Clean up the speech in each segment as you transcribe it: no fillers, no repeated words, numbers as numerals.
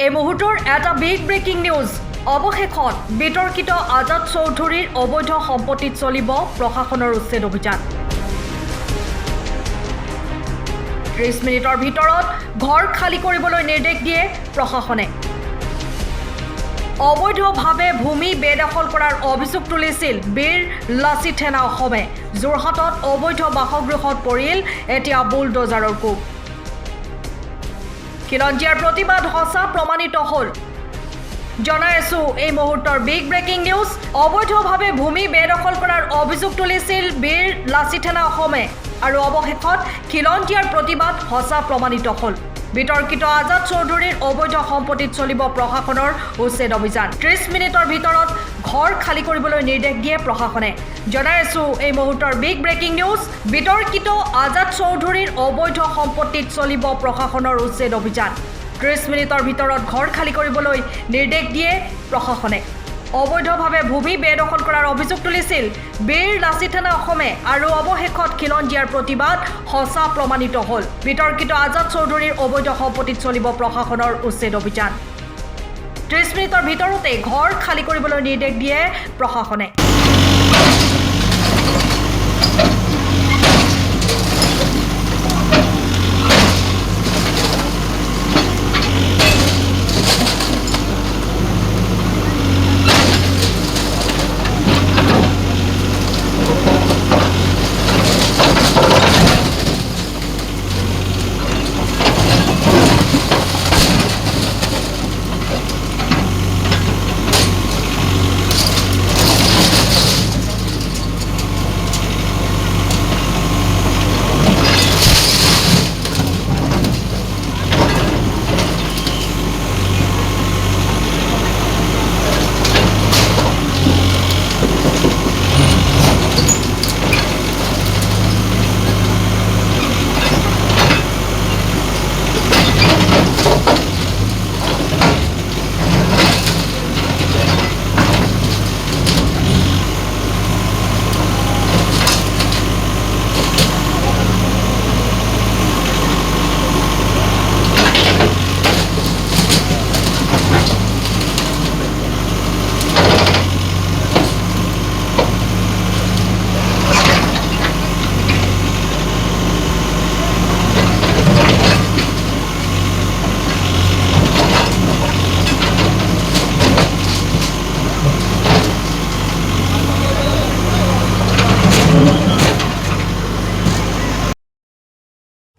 এই মুহূৰ্তৰ এটা বিগ ব্ৰেকিং নিউজ অৱশেষত বিতৰ্কিত আজাদ চৌধুৰীৰ অবৈধ সম্পত্তিত চলিব প্ৰশাসনৰ উচ্ছেদ অভিযান 30 মিনিটৰ ভিতৰত ঘৰ খালি কৰিবলৈ নিৰ্দেশ দিয়ে প্ৰশাসনে অবৈধভাৱে ভূমি বেদখল কৰাৰ অভিযোগ তুলিছিল বীৰ লাচিত সেনা অসমে যোৰহাটত অবৈধ বাসগৃহত পৰিল এতিয়া বুলডোজাৰৰ কোব খিলঞ্জীয়াৰ প্ৰতিবাদ সঁচা প্ৰমাণিত হ'ল জনাইছো এই মুহূৰ্তৰ বিগ ব্ৰেকিং নিউজ অবৈধভাৱে ভূমি বেদখল কৰাৰ অভিযোগ তুলিছিল বীৰ লাচিত সেনা অসমে আৰু অৱশেষত খিলঞ্জীয়াৰ প্ৰতিবাদ সঁচা প্ৰমাণিত হ'ল বিতৰ্কিত আজাদ চৌধুৰীৰ অবৈধ সম্পত্তিত চলিব প্ৰশাসনৰ উচ্ছেদ অভিযান 30 মিনিটৰ ভিতৰত ঘৰ খালি কৰিবলৈ নিৰ্দেশ দিয়ে প্ৰশাসনে জনাইছো এই মুহূৰ্তৰ বিগ ব্ৰেকিং নিউজ বিতৰ্কিত আজাদ চৌধুৰীৰ অবৈধ সম্পত্তিত চলিব প্ৰশাসনৰ উচ্ছেদ অভিযান 30 মিনিটৰ ভিতৰত ঘৰ খালি কৰিবলৈ নিৰ্দেশ দিয়ে প্ৰশাসনে অবৈধভাৱে ভূমি বেদখল কৰাৰ অভিযোগ তুলিছিল বীৰ লাচিত সেনা অসমে আৰু অৱশেষত খিলঞ্জীয়াৰ প্ৰতিবাদ সঁচা প্ৰমাণিত হ'ল বিতৰ্কিত আজাদ চৌধুৰীৰ অবৈধ সম্পত্তিত চলিব প্ৰশাসনৰ উচ্ছেদ অভিযান 30 মিনিটৰ ভিতৰতে ঘৰ খালি কৰিবলৈ নিৰ্দেশ দিয়ে প্ৰশাসনে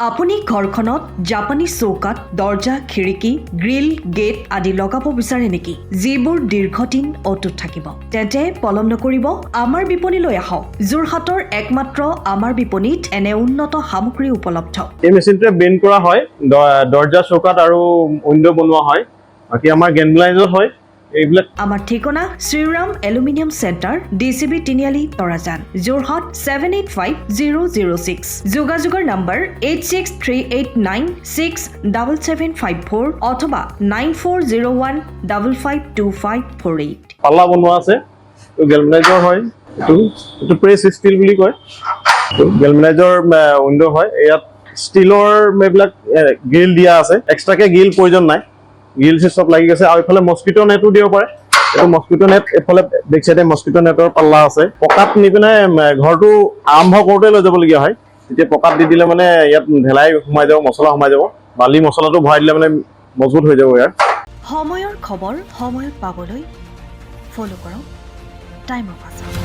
আপুনি ঘৰখনত জাপানী চৌকাত দৰ্জা খিৰিকী গ্ৰিল গেট আদি লগাব বিচাৰে নেকি যিবোৰ দীৰ্ঘদিন অটুট থাকিব তেন্তে পলম নকৰিব আমাৰ বিপণীলৈ আহক যোৰহাটৰ একমাত্ৰ আমাৰ বিপণীত এনে উন্নত সামগ্ৰী উপলব্ধ এই মেচিনটোৱে বেণ্ড কৰা হয় দৰ্জা চৌকাত আৰু উইন্ডো বনোৱা হয় বাকি আমাৰ গেনলাইজৰ হয় এইবিলাক আমাৰ ঠিকনা শ্ৰীৰাম এলুমিনিয়াম চেণ্টাৰ ডিসিবি তিনিআলি তৰাজান যোৰহাট 785006 যোগাযোগৰ নম্বৰ 8638967754 অথবা 9401552548 পাল্লা বনোৱা আছে গেলভেনাইজৰ হয় এটো প্ৰেছ ষ্টিল বুলি কয় গেলভেনাইজৰ উইন্ডো হয় ইয়াত ষ্টিলৰ মেবিলাক গ্ৰিল দিয়া আছে এক্সট্ৰাকে গ্ৰিল প্ৰয়োজন নাই গ্ৰিল সব লাগি গেছে আৰু ইফালে মস্কিটো নেটও দিব পাৰে এটো মস্কিটো নেট এফালে বেক সাইডে মস্কিটো নেটৰ পাল্লা আছে পকাত নিপিনে ঘৰটো আৰম্ভ কৰোতে লৈ যাব লগিয়া হয় তেতিয়া পকাত দি দিলে মানে ইয়াত ঢেলাই সোমাই যাব মছলা সোমাই যাব বালি মছলাটো ভৰাই দিলে মানে মজবুত হৈ যাব ইয়াৰ সময়ৰ খবৰ সময়ত পাবলৈ ফলো কৰক টাইম অফ